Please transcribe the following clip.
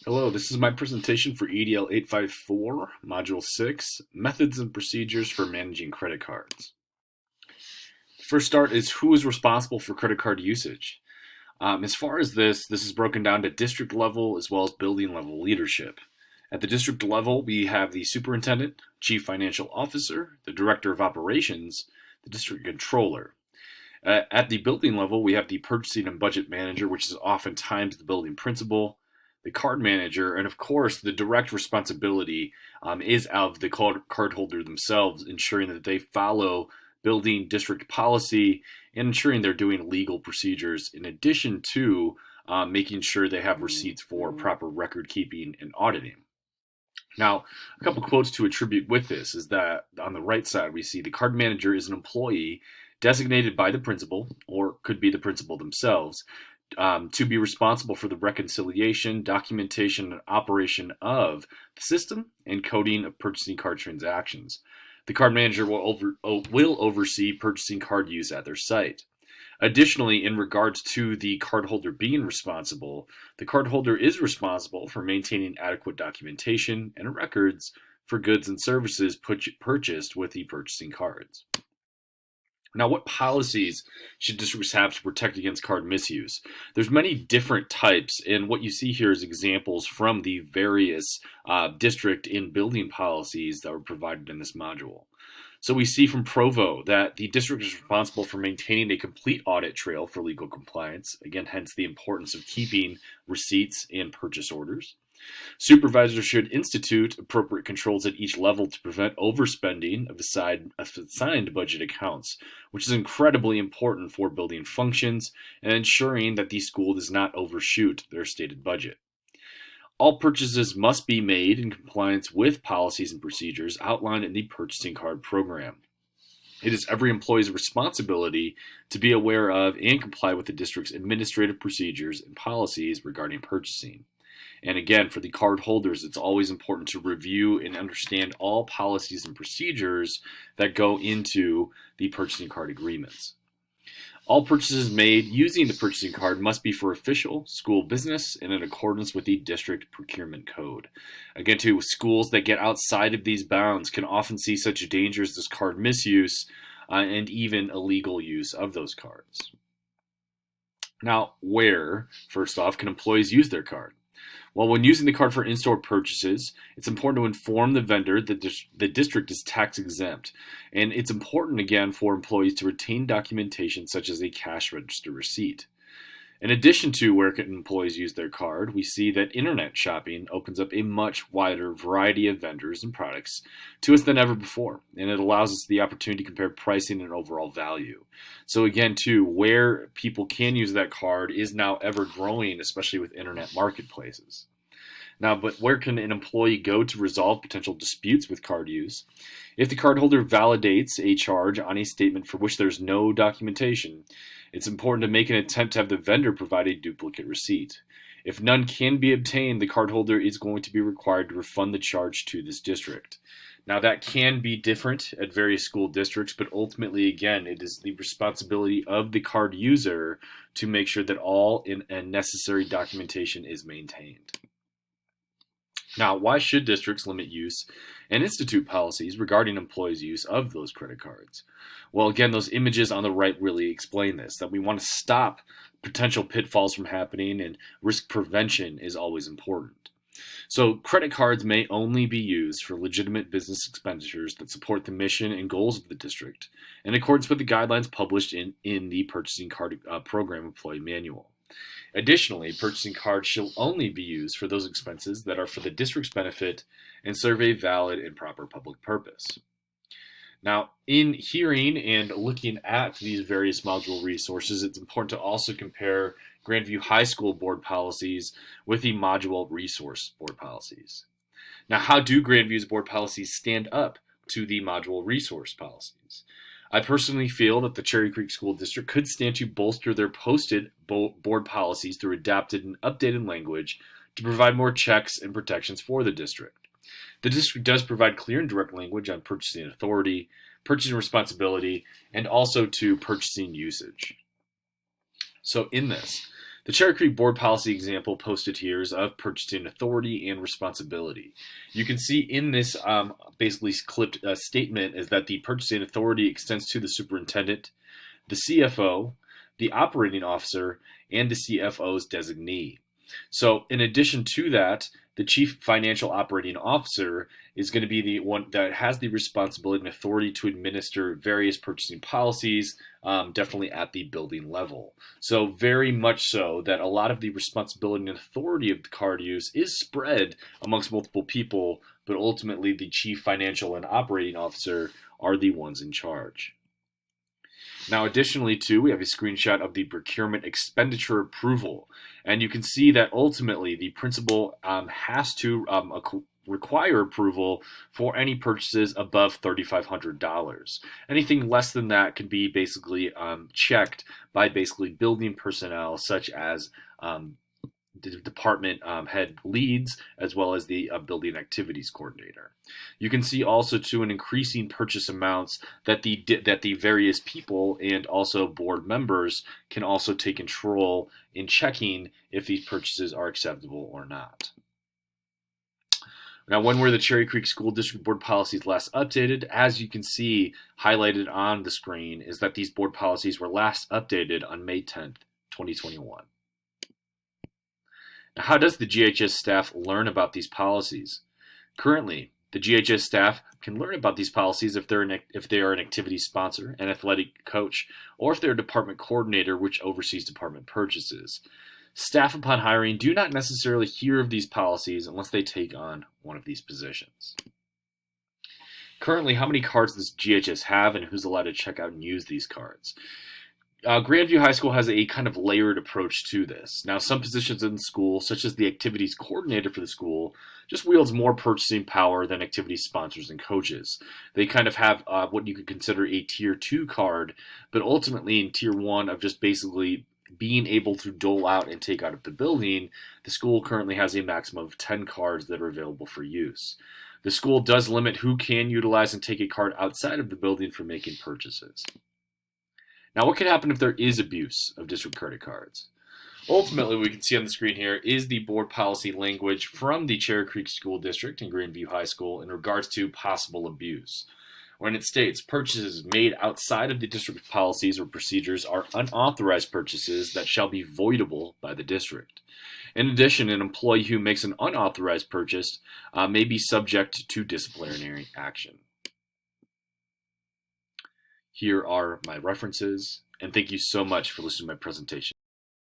Hello, this is my presentation for EDL 854, Module 6, Methods and Procedures for Managing Credit Cards. First start is who is responsible for credit card usage. As far as this is broken down to district level as well as building level leadership. At the district level, we have the superintendent, chief financial officer, the director of operations, the district controller. At the building level, we have the purchasing and budget manager, which is oftentimes the building principal, the card manager, and of course, the direct responsibility is of the cardholder themselves, ensuring that they follow building district policy and ensuring they're doing legal procedures in addition to making sure they have receipts for proper record keeping and auditing. Now, a couple quotes to attribute with this is that on the right side, we see the card manager is an employee designated by the principal, or could be the principal themselves, to be responsible for the reconciliation, documentation, and operation of the system and coding of purchasing card transactions. The card manager will oversee purchasing card use at their site. Additionally, in regards to the cardholder being responsible, the cardholder is responsible for maintaining adequate documentation and records for goods and services purchased with the purchasing cards. Now, what policies should districts have to protect against card misuse? There's many different types, and what you see here is examples from the various district and building policies that were provided in this module. So we see from Provo that the district is responsible for maintaining a complete audit trail for legal compliance, again, hence the importance of keeping receipts and purchase orders. Supervisors should institute appropriate controls at each level to prevent overspending of assigned budget accounts, which is incredibly important for building functions and ensuring that the school does not overshoot their stated budget. All purchases must be made in compliance with policies and procedures outlined in the purchasing card program. It is every employee's responsibility to be aware of and comply with the district's administrative procedures and policies regarding purchasing. And again, for the card holders, it's always important to review and understand all policies and procedures that go into the purchasing card agreements. All purchases made using the purchasing card must be for official school business and in accordance with the district procurement code. Again, too, schools that get outside of these bounds can often see such dangers as card misuse and even illegal use of those cards. Now, where, first off, can employees use their card? Well, when using the card for in-store purchases, it's important to inform the vendor that the district is tax exempt. And it's important, again, for employees to retain documentation such as a cash register receipt. In addition to where can employees use their card, we see that internet shopping opens up a much wider variety of vendors and products to us than ever before, and it allows us the opportunity to compare pricing and overall value. So again, too, where people can use that card is now ever growing, especially with internet marketplaces. Now, but where can an employee go to resolve potential disputes with card use? If the cardholder validates a charge on a statement for which there's no documentation, it's important to make an attempt to have the vendor provide a duplicate receipt. If none can be obtained, the cardholder is going to be required to refund the charge to this district. Now, that can be different at various school districts, but ultimately, again, it is the responsibility of the card user to make sure that all necessary documentation is maintained. Now, why should districts limit use and institute policies regarding employees' use of those credit cards? Well, again, those images on the right really explain this, that we want to stop potential pitfalls from happening, and risk prevention is always important. So credit cards may only be used for legitimate business expenditures that support the mission and goals of the district, in accordance with the guidelines published in the Purchasing Card Program Employee Manual. Additionally, purchasing cards shall only be used for those expenses that are for the district's benefit and serve a valid and proper public purpose. Now, in hearing and looking at these various module resources, it's important to also compare Grandview High School board policies with the module resource board policies. Now, how do Grandview's board policies stand up to the module resource policies? I personally feel that the Cherry Creek School District could stand to bolster their posted board policies through adapted and updated language to provide more checks and protections for the district. The district does provide clear and direct language on purchasing authority, purchasing responsibility, and also to purchasing usage. So in this, The Cherry Creek board policy example posted here is of purchasing authority and responsibility. You can see in this basically clipped statement is that the purchasing authority extends to the superintendent, the CFO, the operating officer, and the CFO's designee. So in addition to that, the chief financial operating officer is going to be the one that has the responsibility and authority to administer various purchasing policies, definitely at the building level. So very much so that a lot of the responsibility and authority of the card use is spread amongst multiple people, but ultimately the chief financial and operating officer are the ones in charge. Now, additionally, too, we have a screenshot of the procurement expenditure approval. And you can see that ultimately the principal has to require approval for any purchases above $3,500. Anything less than that can be basically checked by basically building personnel such as the department head leads, as well as the building activities coordinator. You can see also too an increasing purchase amounts that the various people and also board members can also take control in checking if these purchases are acceptable or not. Now, when were the Cherry Creek School District board policies last updated? As you can see highlighted on the screen is that these board policies were last updated on May 10th, 2021. Now, how does the GHS staff learn about these policies? Currently, the GHS staff can learn about these policies if they are an activity sponsor, an athletic coach, or if they're a department coordinator which oversees department purchases. Staff upon hiring do not necessarily hear of these policies unless they take on one of these positions. Currently, how many cards does GHS have and who's allowed to check out and use these cards? Grandview High School has a kind of layered approach to this. Now, some positions in the school, such as the activities coordinator for the school, just wields more purchasing power than activity sponsors and coaches. They kind of have what you could consider a Tier 2 card, but ultimately in Tier 1 of just basically being able to dole out and take out of the building, the school currently has a maximum of 10 cards that are available for use. The school does limit who can utilize and take a card outside of the building for making purchases. Now, what can happen if there is abuse of district credit cards? Ultimately, what we can see on the screen here is the board policy language from the Cherry Creek School District and Grandview High School in regards to possible abuse. When it states purchases made outside of the district policies or procedures are unauthorized purchases that shall be voidable by the district. In addition, an employee who makes an unauthorized purchase may be subject to disciplinary action. Here are my references, and thank you so much for listening to my presentation.